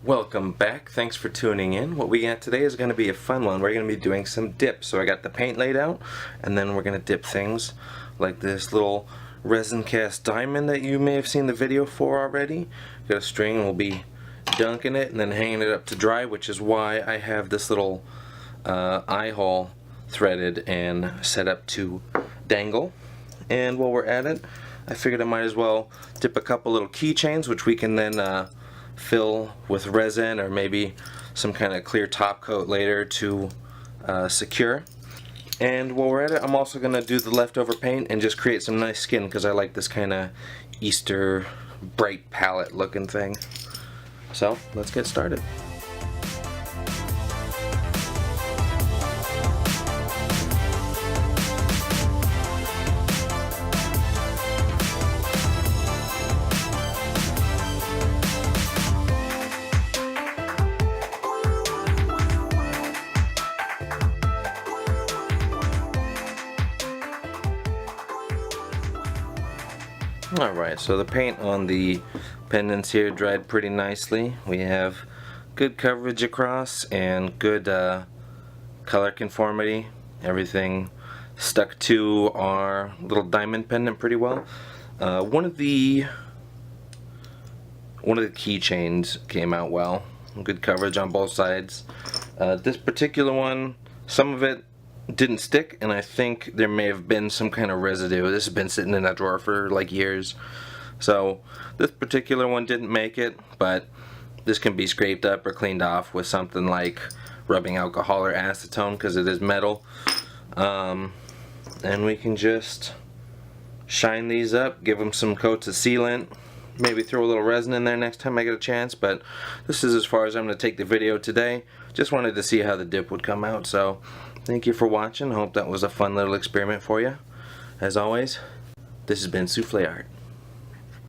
Welcome back. Thanks for tuning in. What we got today is going to be a fun one. We're going to be doing some dips. So I got the paint laid out, and then we're going to dip things like this little resin cast diamond that you may have seen the video for already. Got a string, and we'll be dunking it and then hanging it up to dry, which is why I have this little eye hole threaded and set up to dangle. And while we're at it, I figured I might as well dip a couple little keychains, which we can then fill with resin or maybe some kind of clear top coat later to secure. And while we're at it, I'm also going to do the leftover paint and just create some nice skin because I like this kind of Easter bright palette looking thing. So let's get started. Alright, so the paint on the pendants here dried pretty nicely. We have good coverage across and good color conformity. Everything stuck to our little diamond pendant pretty well. One of the keychains came out well. Good coverage on both sides. This particular one, some of it didn't stick, and I think there may have been some kind of residue. This has been sitting in that drawer for like years. So this particular one didn't make it, but this can be scraped up or cleaned off with something like rubbing alcohol or acetone because it is metal. And we can just shine these up, give them some coats of sealant, maybe throw a little resin in there next time I get a chance, but this is as far as I'm going to take the video today. Just wanted to see how the dip would come out, so thank you for watching. Hope that was a fun little experiment for you. As always, this has been Souffle Art.